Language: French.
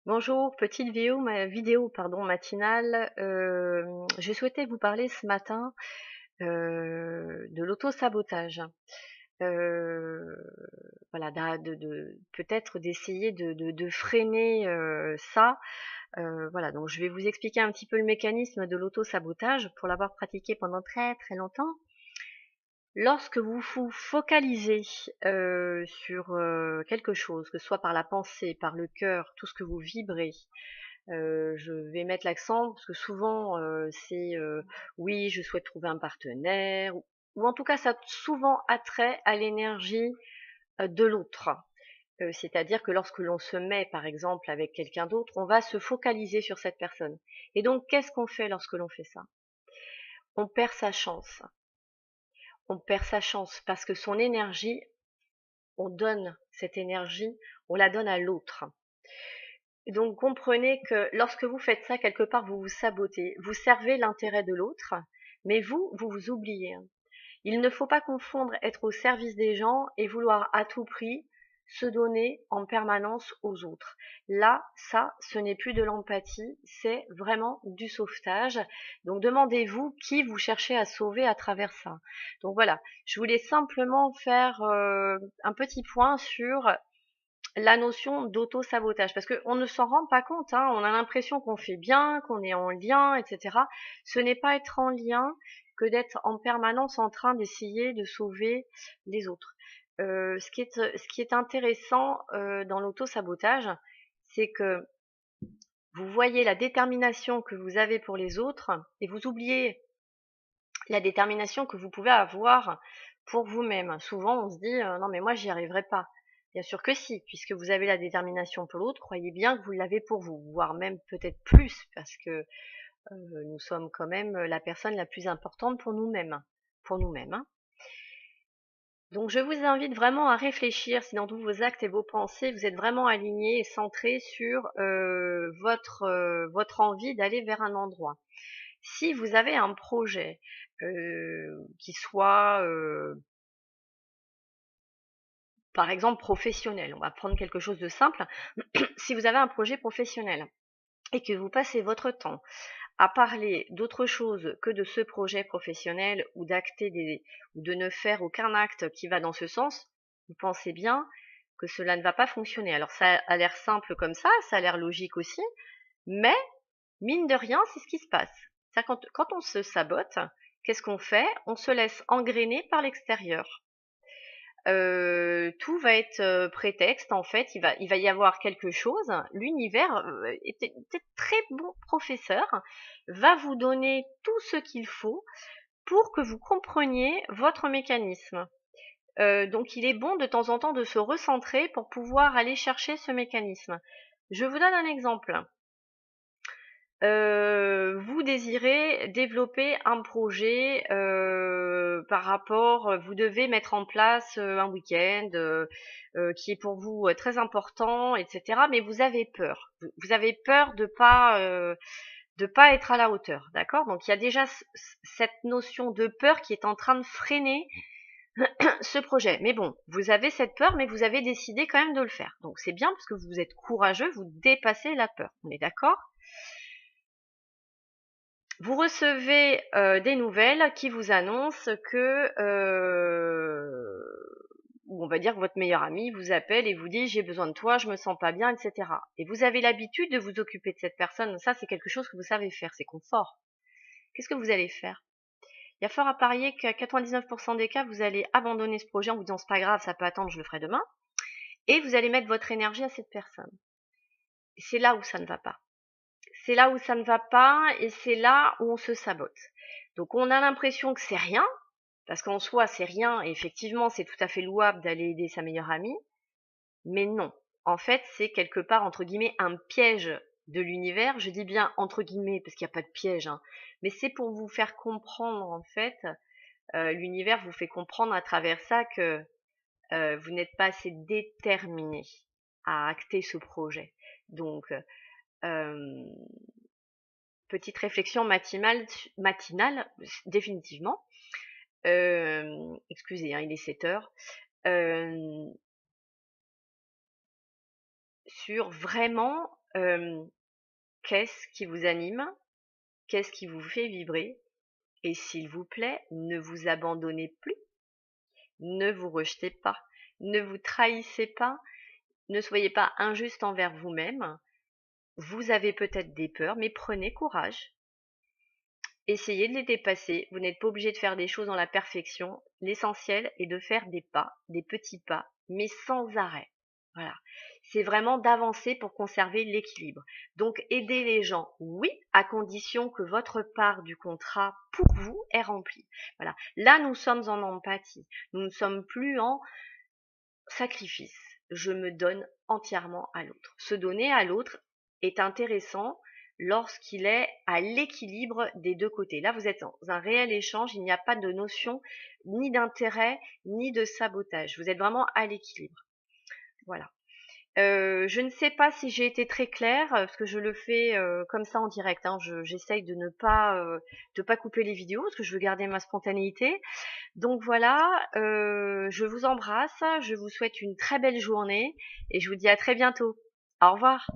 Bonjour, petite vidéo matinale. Je souhaitais vous parler ce matin de l'auto-sabotage. Euh, voilà, peut-être d'essayer de freiner ça. Voilà, donc je vais vous expliquer un petit peu le mécanisme de l'auto-sabotage pour l'avoir pratiqué pendant très très longtemps. Lorsque vous vous focalisez sur quelque chose, que ce soit par la pensée, par le cœur, tout ce que vous vibrez, je vais mettre l'accent parce que souvent c'est oui, je souhaite trouver un partenaire, ou en tout cas ça a souvent attrait à l'énergie de l'autre. C'est-à-dire que lorsque l'on se met par exemple avec quelqu'un d'autre, on va se focaliser sur cette personne. Et donc qu'est-ce qu'on fait lorsque l'on fait ça? On perd sa chance. On perd sa chance parce que son énergie, on donne cette énergie, on la donne à l'autre. Donc comprenez que lorsque vous faites ça, quelque part, vous vous sabotez. Vous servez l'intérêt de l'autre, mais vous vous oubliez. Il ne faut pas confondre être au service des gens et vouloir à tout prix se donner en permanence aux autres. Là, ça, ce n'est plus de l'empathie, c'est vraiment du sauvetage. Donc demandez-vous qui vous cherchez à sauver à travers ça. Donc voilà, je voulais simplement faire un petit point sur la notion d'auto-sabotage, parce qu'on ne s'en rend pas compte, hein, on a l'impression qu'on fait bien, qu'on est en lien, etc. Ce n'est pas être en lien que d'être en permanence en train d'essayer de sauver les autres. Ce qui est intéressant dans l'auto-sabotage, c'est que vous voyez la détermination que vous avez pour les autres et vous oubliez la détermination que vous pouvez avoir pour vous-même. Souvent, on se dit non, mais moi, j'y arriverai pas. Bien sûr que si, puisque vous avez la détermination pour l'autre, croyez bien que vous l'avez pour vous, voire même peut-être plus, parce que nous sommes quand même la personne la plus importante pour nous-mêmes. Pour nous-mêmes, hein. Donc, je vous invite vraiment à réfléchir si dans tous vos actes et vos pensées, vous êtes vraiment alignés et centrés sur votre envie d'aller vers un endroit. Si vous avez un projet qui soit, par exemple, professionnel, on va prendre quelque chose de simple. Si vous avez un projet professionnel et que vous passez votre temps à parler d'autre chose que de ce projet professionnel ou ou de ne faire aucun acte qui va dans ce sens, vous pensez bien que cela ne va pas fonctionner. Alors ça a l'air simple comme ça a l'air logique aussi, mais mine de rien, c'est ce qui se passe. Ça, quand on se sabote, qu'est-ce qu'on fait? On se laisse engrainer par l'extérieur. Tout va être prétexte, en fait. Il va y avoir quelque chose. L'univers était très bon professeur, va vous donner tout ce qu'il faut pour que vous compreniez votre mécanisme. Donc, il est bon de temps en temps de se recentrer pour pouvoir aller chercher ce mécanisme. Je vous donne un exemple. Vous désirez développer un projet par rapport, vous devez mettre en place un week-end qui est pour vous très important, etc. Mais vous avez peur. Vous avez peur de pas être à la hauteur, d'accord? Donc il y a déjà cette notion de peur qui est en train de freiner ce projet. Mais bon, vous avez cette peur, mais vous avez décidé quand même de le faire. Donc c'est bien parce que vous êtes courageux, vous dépassez la peur. On est d'accord? Vous recevez des nouvelles qui vous annoncent que, ou on va dire que votre meilleur ami vous appelle et vous dit j'ai besoin de toi, je me sens pas bien, etc. Et vous avez l'habitude de vous occuper de cette personne. Ça, c'est quelque chose que vous savez faire, c'est confort. Qu'est-ce que vous allez faire? Il y a fort à parier qu'à 99% des cas, vous allez abandonner ce projet en vous disant c'est pas grave, ça peut attendre, je le ferai demain. Et vous allez mettre votre énergie à cette personne. Et c'est là où ça ne va pas. C'est là où ça ne va pas et c'est là où on se sabote. Donc on a l'impression que c'est rien, parce qu'en soi c'est rien et effectivement c'est tout à fait louable d'aller aider sa meilleure amie, mais non. En fait c'est quelque part entre guillemets un piège de l'univers. Je dis bien entre guillemets parce qu'il n'y a pas de piège, hein, mais c'est pour vous faire comprendre en fait, l'univers vous fait comprendre à travers ça que vous n'êtes pas assez déterminé à acter ce projet. Donc petite réflexion matinale définitivement. Excusez, hein, il est 7 heures. Sur vraiment Qu'est-ce qui vous anime? Qu'est-ce qui vous fait vibrer? Et s'il vous plaît, ne vous abandonnez plus, ne vous rejetez pas, ne vous trahissez pas, ne soyez pas injuste envers vous-même. Vous avez peut-être des peurs, mais prenez courage. Essayez de les dépasser. Vous n'êtes pas obligé de faire des choses dans la perfection. L'essentiel est de faire des pas, des petits pas, mais sans arrêt. Voilà. C'est vraiment d'avancer pour conserver l'équilibre. Donc, aider les gens, oui, à condition que votre part du contrat pour vous est remplie. Voilà. Là, nous sommes en empathie. Nous ne sommes plus en sacrifice. Je me donne entièrement à l'autre. Se donner à l'autre est intéressant lorsqu'il est à l'équilibre des deux côtés. Là, vous êtes dans un réel échange, il n'y a pas de notion ni d'intérêt, ni de sabotage. Vous êtes vraiment à l'équilibre. Voilà. Je ne sais pas si j'ai été très claire, parce que je le fais comme ça en direct. Hein. J'essaye de ne pas couper les vidéos, parce que je veux garder ma spontanéité. Donc voilà, je vous embrasse, je vous souhaite une très belle journée et je vous dis à très bientôt. Au revoir.